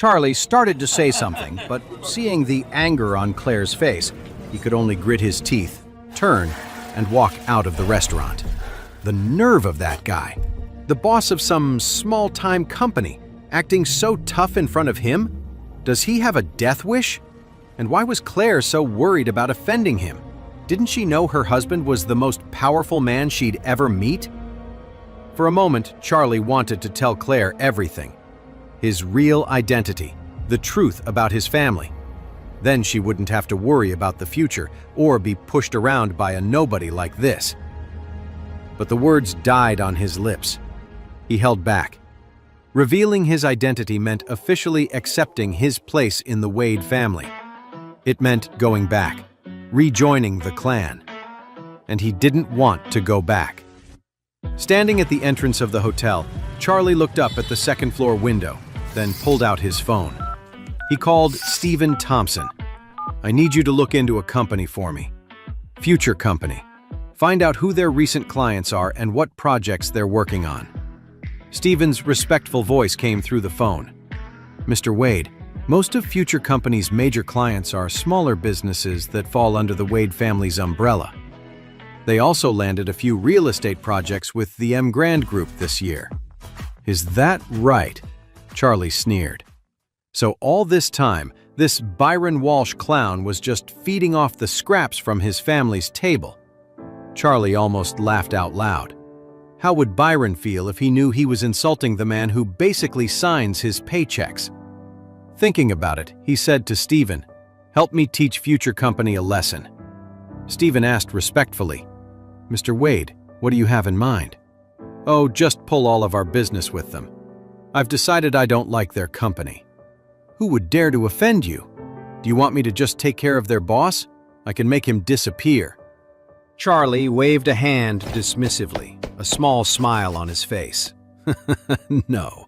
Charlie started to say something, but seeing the anger on Claire's face, he could only grit his teeth, turn, and walk out of the restaurant. The nerve of that guy! The boss of some small-time company, acting so tough in front of him? Does he have a death wish? And why was Claire so worried about offending him? Didn't she know her husband was the most powerful man she'd ever meet? For a moment, Charlie wanted to tell Claire everything. His real identity, the truth about his family. Then she wouldn't have to worry about the future or be pushed around by a nobody like this. But the words died on his lips. He held back. Revealing his identity meant officially accepting his place in the Wade family. It meant going back, rejoining the clan. And he didn't want to go back. Standing at the entrance of the hotel, Charlie looked up at the second-floor window, then pulled out his phone. He called Stephen Thompson. "I need you to look into a company for me. Future company. Find out who their recent clients are and what projects they're working on." Stephen's respectful voice came through the phone. "Mr. Wade, most of Future Company's major clients are smaller businesses that fall under the Wade family's umbrella. They also landed a few real estate projects with the M. Grand Group this year." "Is that right?" Charlie sneered. So all this time, this Byron Walsh clown was just feeding off the scraps from his family's table. Charlie almost laughed out loud. How would Byron feel if he knew he was insulting the man who basically signs his paychecks? Thinking about it, he said to Stephen, "Help me teach Future Company a lesson." Stephen asked respectfully, "Mr. Wade, what do you have in mind?" "Oh, just pull all of our business with them. I've decided I don't like their company." "Who would dare to offend you? Do you want me to just take care of their boss? I can make him disappear." Charlie waved a hand dismissively, a small smile on his face. "No,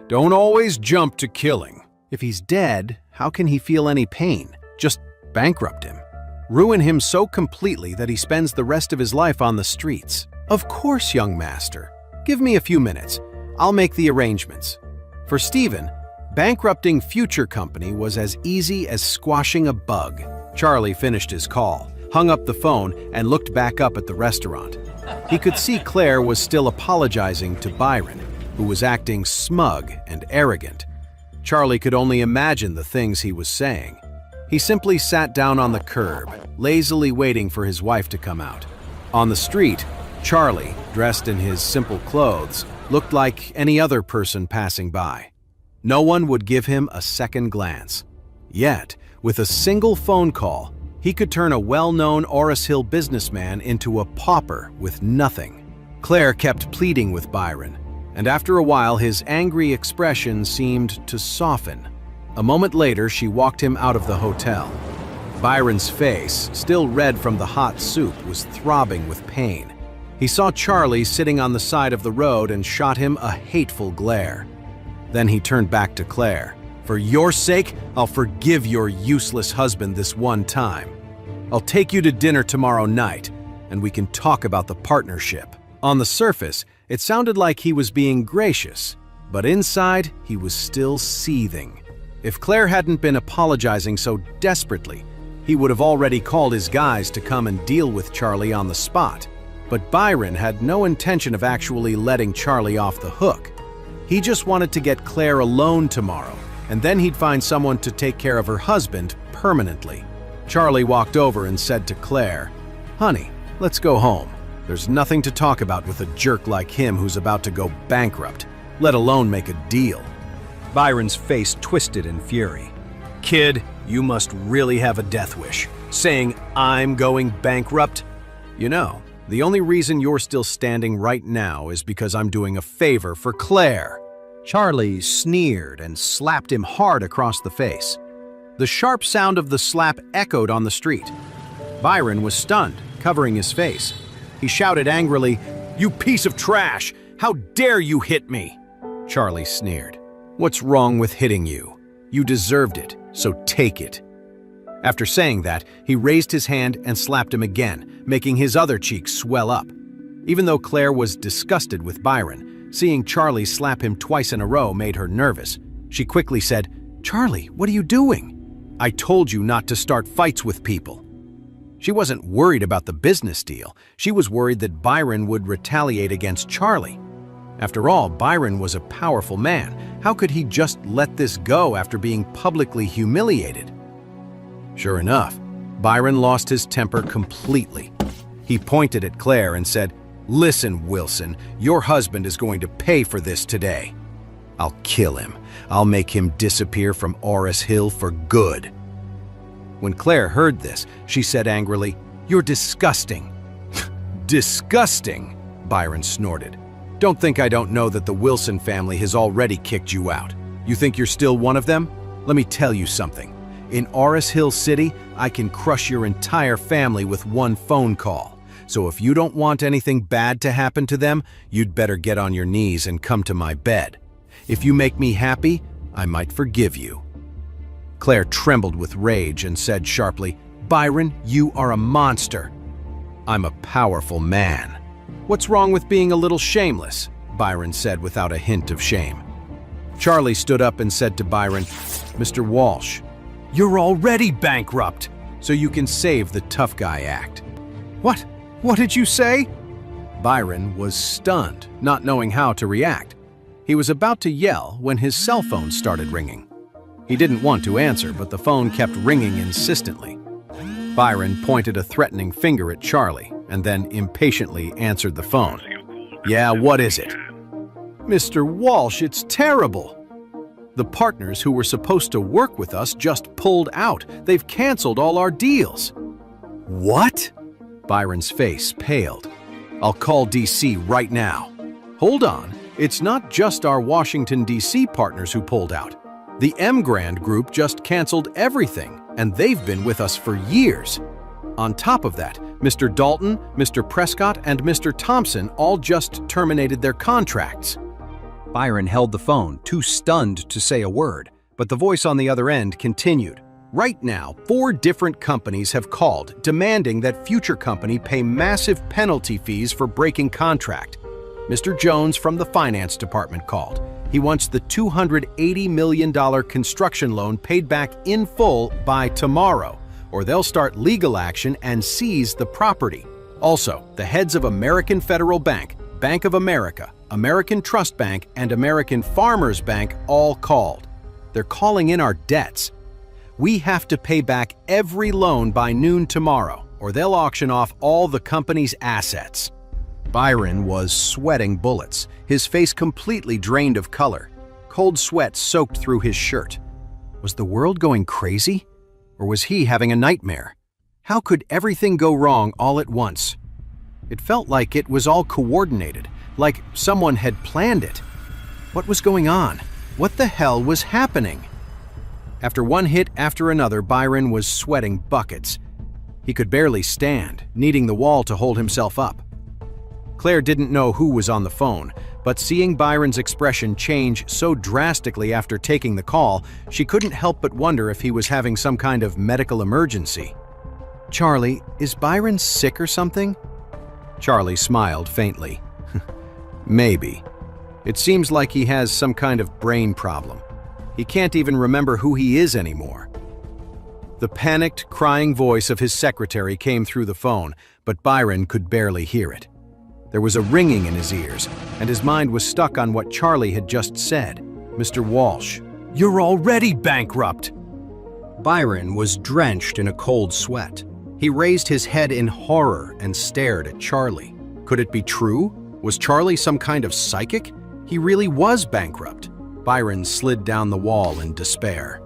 don't always jump to killing. If he's dead, how can he feel any pain? Just bankrupt him. Ruin him so completely that he spends the rest of his life on the streets." "Of course, young master. Give me a few minutes. I'll make the arrangements." For Stephen, bankrupting Future Company was as easy as squashing a bug. Charlie finished his call, hung up the phone, and looked back up at the restaurant. He could see Claire was still apologizing to Byron, who was acting smug and arrogant. Charlie could only imagine the things he was saying. He simply sat down on the curb, lazily waiting for his wife to come out. On the street, Charlie, dressed in his simple clothes, looked like any other person passing by. No one would give him a second glance. Yet, with a single phone call, he could turn a well-known Oris Hill businessman into a pauper with nothing. Claire kept pleading with Byron, and after a while his angry expression seemed to soften. A moment later, she walked him out of the hotel. Byron's face, still red from the hot soup, was throbbing with pain. He saw Charlie sitting on the side of the road and shot him a hateful glare. Then he turned back to Claire. "For your sake, I'll forgive your useless husband this one time. I'll take you to dinner tomorrow night, and we can talk about the partnership." On the surface, it sounded like he was being gracious, but inside, he was still seething. If Claire hadn't been apologizing so desperately, he would have already called his guys to come and deal with Charlie on the spot. But Byron had no intention of actually letting Charlie off the hook. He just wanted to get Claire alone tomorrow, and then he'd find someone to take care of her husband permanently. Charlie walked over and said to Claire, "Honey, let's go home. There's nothing to talk about with a jerk like him who's about to go bankrupt, let alone make a deal." Byron's face twisted in fury. "Kid, you must really have a death wish, saying I'm going bankrupt. You know, the only reason you're still standing right now is because I'm doing a favor for Claire." Charlie sneered and slapped him hard across the face. The sharp sound of the slap echoed on the street. Byron was stunned, covering his face. He shouted angrily, "You piece of trash! How dare you hit me?" Charlie sneered. "What's wrong with hitting you? You deserved it, so take it." After saying that, he raised his hand and slapped him again, making his other cheek swell up. Even though Claire was disgusted with Byron, seeing Charlie slap him twice in a row made her nervous. She quickly said, "Charlie, what are you doing? I told you not to start fights with people." She wasn't worried about the business deal. She was worried that Byron would retaliate against Charlie. After all, Byron was a powerful man. How could he just let this go after being publicly humiliated? Sure enough, Byron lost his temper completely. He pointed at Clare and said, "Listen, Wilson, your husband is going to pay for this today. I'll kill him. I'll make him disappear from Orris Hill for good." When Clare heard this, she said angrily, "You're disgusting." "Disgusting?" Byron snorted. "Don't think I don't know that the Wilson family has already kicked you out. You think you're still one of them? Let me tell you something. In Orris Hill City, I can crush your entire family with one phone call. So if you don't want anything bad to happen to them, you'd better get on your knees and come to my bed. If you make me happy, I might forgive you." Clare trembled with rage and said sharply, "Byron, you are a monster." "I'm a powerful man. What's wrong with being a little shameless?" Byron said without a hint of shame. Charlie stood up and said to Byron, "Mr. Walsh, you're already bankrupt, so you can save the tough guy act." "What? What did you say?" Byron was stunned, not knowing how to react. He was about to yell when his cell phone started ringing. He didn't want to answer, but the phone kept ringing insistently. Byron pointed a threatening finger at Charlie and then impatiently answered the phone. "Yeah, what is it?" "Mr. Walsh, it's terrible. The partners who were supposed to work with us just pulled out. They've canceled all our deals." "What?" Byron's face paled. "I'll call DC right now." "Hold on. It's not just our Washington, D.C. partners who pulled out. The M Grand Group just canceled everything, and they've been with us for years. On top of that, Mr. Dalton, Mr. Prescott, and Mr. Thompson all just terminated their contracts." Byron held the phone, too stunned to say a word, but the voice on the other end continued. "Right now, 4 different companies have called, demanding that Future Company pay massive penalty fees for breaking contract. Mr. Jones from the finance department called. He wants the $280 million construction loan paid back in full by tomorrow, or they'll start legal action and seize the property. Also, the heads of American Federal Bank, Bank of America, American Trust Bank, and American Farmers Bank all called. They're calling in our debts. We have to pay back every loan by noon tomorrow, or they'll auction off all the company's assets." Byron was sweating bullets, his face completely drained of color. Cold sweat soaked through his shirt. Was the world going crazy? Or was he having a nightmare? How could everything go wrong all at once? It felt like it was all coordinated, like someone had planned it. What was going on? What the hell was happening? After one hit after another, Byron was sweating buckets. He could barely stand, needing the wall to hold himself up. Clare didn't know who was on the phone, but seeing Byron's expression change so drastically after taking the call, she couldn't help but wonder if he was having some kind of medical emergency. "Charlie, is Byron sick or something?" Charlie smiled faintly. "Maybe. It seems like he has some kind of brain problem. He can't even remember who he is anymore." The panicked, crying voice of his secretary came through the phone, but Byron could barely hear it. There was a ringing in his ears, and his mind was stuck on what Charlie had just said. "Mr. Walsh, you're already bankrupt!" Byron was drenched in a cold sweat. He raised his head in horror and stared at Charlie. Could it be true? Was Charlie some kind of psychic? He really was bankrupt. Byron slid down the wall in despair.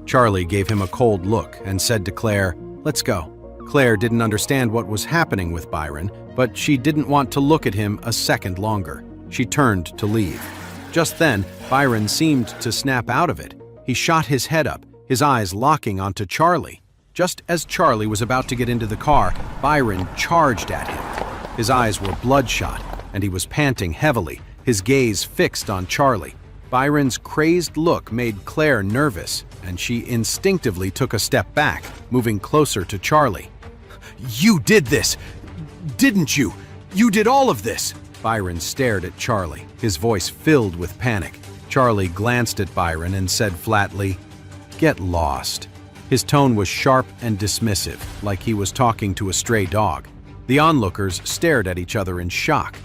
Charlie gave him a cold look and said to Clare, "Let's go." Clare didn't understand what was happening with Byron, but she didn't want to look at him a second longer. She turned to leave. Just then, Byron seemed to snap out of it. He shot his head up, his eyes locking onto Charlie. Just as Charlie was about to get into the car, Byron charged at him. His eyes were bloodshot, and he was panting heavily, his gaze fixed on Charlie. Byron's crazed look made Clare nervous, and she instinctively took a step back, moving closer to Charlie. "You did this, didn't you? You did all of this!" Byron stared at Charlie, his voice filled with panic. Charlie glanced at Byron and said flatly, Get lost." His tone was sharp and dismissive, like he was talking to a stray dog. The onlookers stared at each other in shock.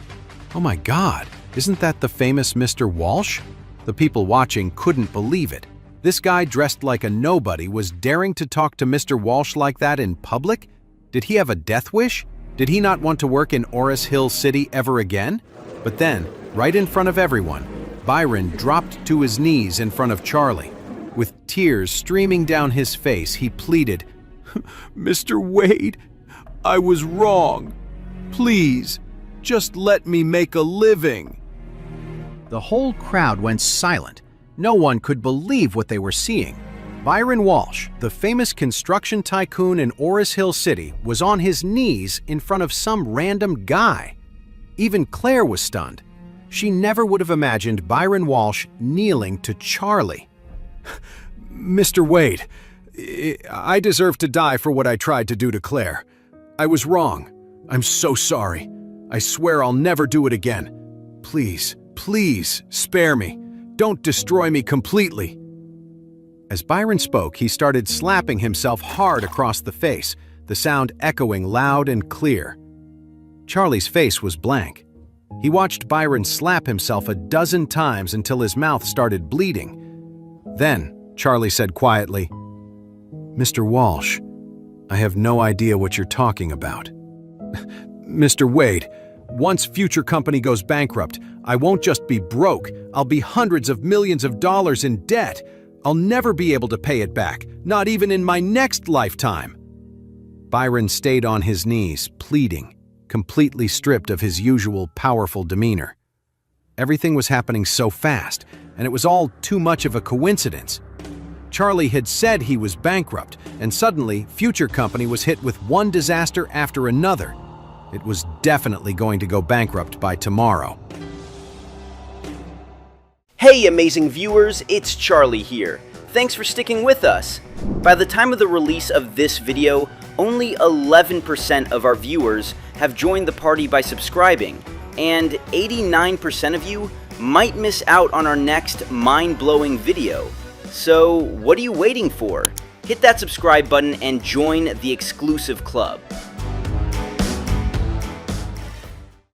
"Oh my God, isn't that the famous Mr. Walsh?" The people watching couldn't believe it. This guy dressed like a nobody was daring to talk to Mr. Walsh like that in public? Did he have a death wish? Did he not want to work in Orris Hill City ever again? But then, right in front of everyone, Byron dropped to his knees in front of Charlie. With tears streaming down his face, he pleaded, "Mr. Wade, I was wrong. Please, just let me make a living." The whole crowd went silent. No one could believe what they were seeing. Byron Walsh, the famous construction tycoon in Orris Hill City, was on his knees in front of some random guy. Even Claire was stunned. She never would have imagined Byron Walsh kneeling to Charlie. "Mr. Wade, I deserve to die for what I tried to do to Claire. I was wrong. I'm so sorry. I swear I'll never do it again. Please, please, spare me. Don't destroy me completely." As Byron spoke, he started slapping himself hard across the face, the sound echoing loud and clear. Charlie's face was blank. He watched Byron slap himself a dozen times until his mouth started bleeding. Then, Charlie said quietly, "Mr. Walsh, I have no idea what you're talking about." "Mr. Wade, once Future Company goes bankrupt, I won't just be broke, I'll be hundreds of millions of dollars in debt. I'll never be able to pay it back, not even in my next lifetime." Byron stayed on his knees, pleading, completely stripped of his usual powerful demeanor. Everything was happening so fast, and it was all too much of a coincidence. Charlie had said he was bankrupt, and suddenly Future Company was hit with one disaster after another. It was definitely going to go bankrupt by tomorrow. Hey amazing viewers, it's Charlie here. Thanks for sticking with us. By the time of the release of this video, only 11% of our viewers have joined the party by subscribing, and 89% of you might miss out on our next mind-blowing video. So what are you waiting for? Hit that subscribe button and join the exclusive club.